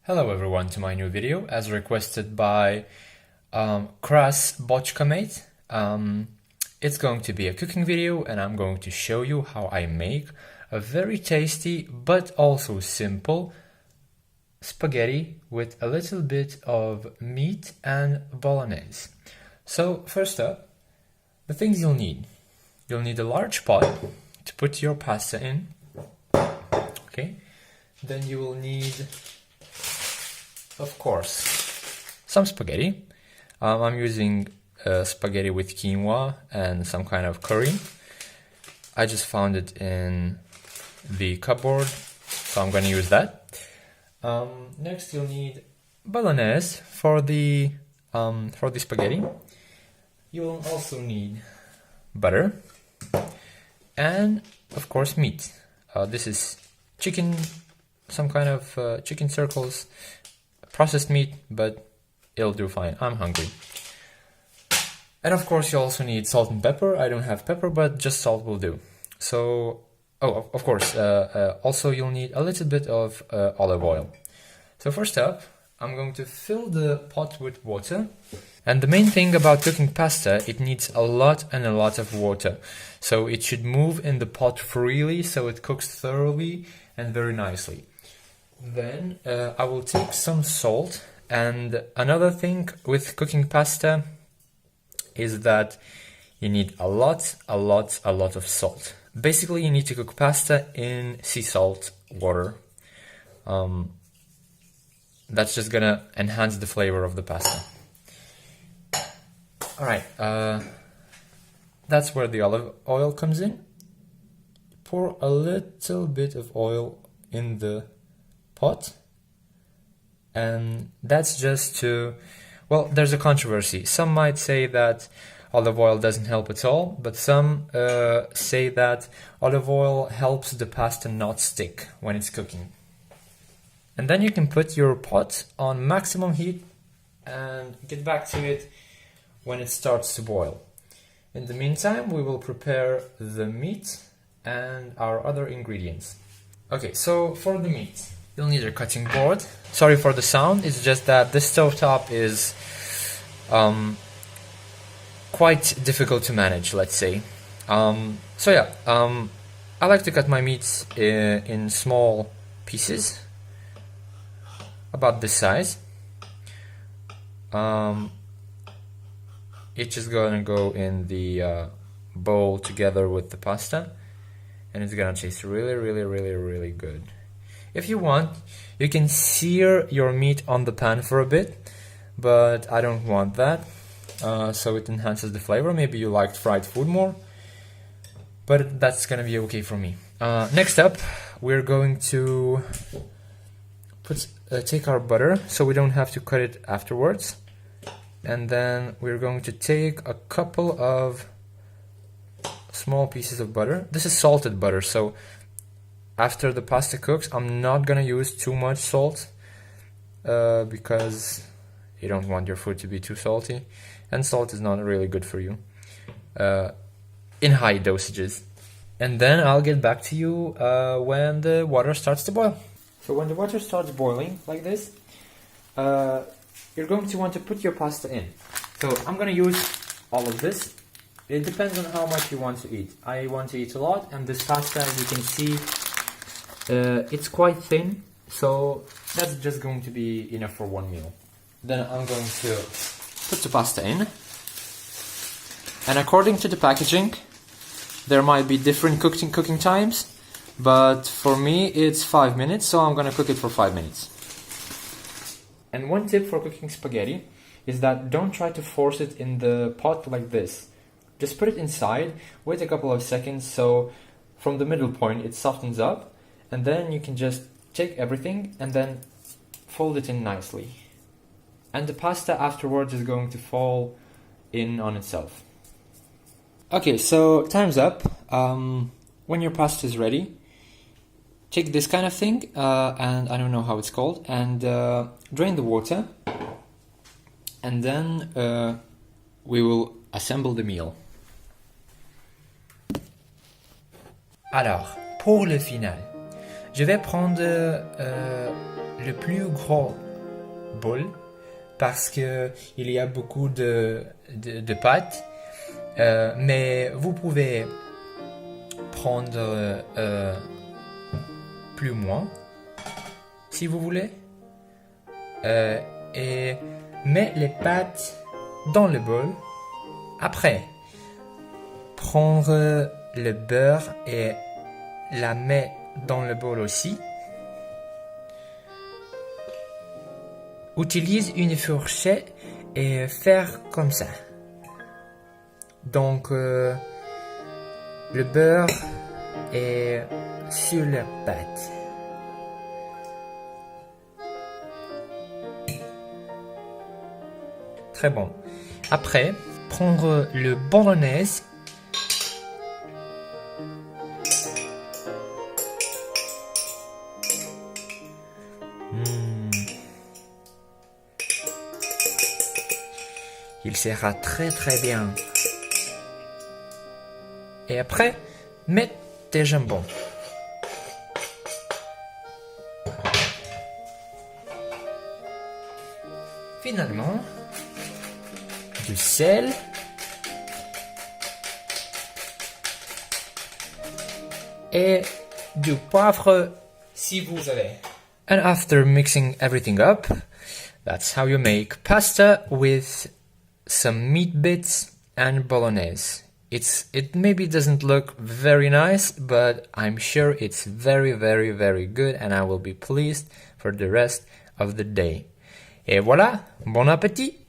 Hello everyone to my new video as requested by Kras Bochkamate. It's going to be a cooking video and I'm going to show you how I make a very tasty but also simple spaghetti with a little bit of meat and bolognese. So first up, the things you'll need. You'll need a large pot to put your pasta in. Okay. Then you will need, of course, some spaghetti. I'm using spaghetti with quinoa and some kind of curry. I just found it in the cupboard, so I'm going to use that. Next, you'll need bolognese for the spaghetti. You will also need butter and, of course, meat. This is chicken, some kind of chicken circles, processed meat, but it'll do fine. I'm hungry. And of course you also need salt and pepper. I don't have pepper, but just salt will do. So, of course, also you'll need a little bit of olive oil. So first up, I'm going to fill the pot with water. And the main thing about cooking pasta, it needs a lot and a lot of water. So it should move in the pot freely so it cooks thoroughly and very nicely. Then I will take some salt, and another thing with cooking pasta is that you need a lot of salt. Basically, you need to cook pasta in sea salt water. That's just gonna enhance the flavor of the pasta. Alright, that's where the olive oil comes in. Pour a little bit of oil in the pot, and that's just to, well, there's a controversy. Some might say that olive oil doesn't help at all, but some say that olive oil helps the pasta not stick when it's cooking. And then you can put your pot on maximum heat and get back to it when it starts to boil. In the meantime, we will prepare the meat and our other ingredients. Okay, so for the meat, you'll need a cutting board. Sorry for the sound, it's just that this stovetop is quite difficult to manage, let's say. I like to cut my meats in small pieces, about this size. It's just gonna go in the bowl together with the pasta, and it's gonna taste really good. If you want, you can sear your meat on the pan for a bit, but I don't want that, so it enhances the flavor. Maybe you liked fried food more, but that's gonna be okay for me. Next up, we're going to take our butter, so we don't have to cut it afterwards. And then we're going to take a couple of small pieces of butter. This is salted butter, so after the pasta cooks, I'm not gonna use too much salt because you don't want your food to be too salty, and salt is not really good for you in high dosages. And then I'll get back to you when the water starts to boil. So when the water starts boiling like this, you're going to want to put your pasta in. So I'm gonna use all of this. It depends on how much you want to eat. I want to eat a lot, and this pasta, as you can see, it's quite thin, so that's just going to be enough for one meal. Then I'm going to put the pasta in, and according to the packaging, there might be different cooking times, but for me it's 5 minutes, so I'm gonna cook it for 5 minutes. And one tip for cooking spaghetti is that don't try to force it in the pot like this. Just put it inside, wait a couple of seconds so from the middle point it softens up, and then you can just take everything and then fold it in nicely. And the pasta afterwards is going to fall in on itself. Okay, so time's up. When your pasta is ready, take this kind of thing, and I don't know how it's called, and drain the water, and then we will assemble the meal. Alors, pour le final, je vais prendre le plus gros bol parce que il y a beaucoup de pâtes, mais vous pouvez prendre plus moins si vous voulez, et mettre les pâtes dans le bol. Après, prendre le beurre et la mettre dans le bol aussi. Utilise une fourchette et faire comme ça. Donc, le beurre est sur la pâte. Très bon. Après, prendre le Bolognese. Il sera très très bien. Et après, mettre tes jambons. Finalement, du sel, et du poivre si vous avez. And after mixing everything up, that's how you make pasta with some meat bits and bolognese. It maybe doesn't look very nice, but I'm sure it's very very very good and I will be pleased for the rest of the day. Et voilà, bon appétit!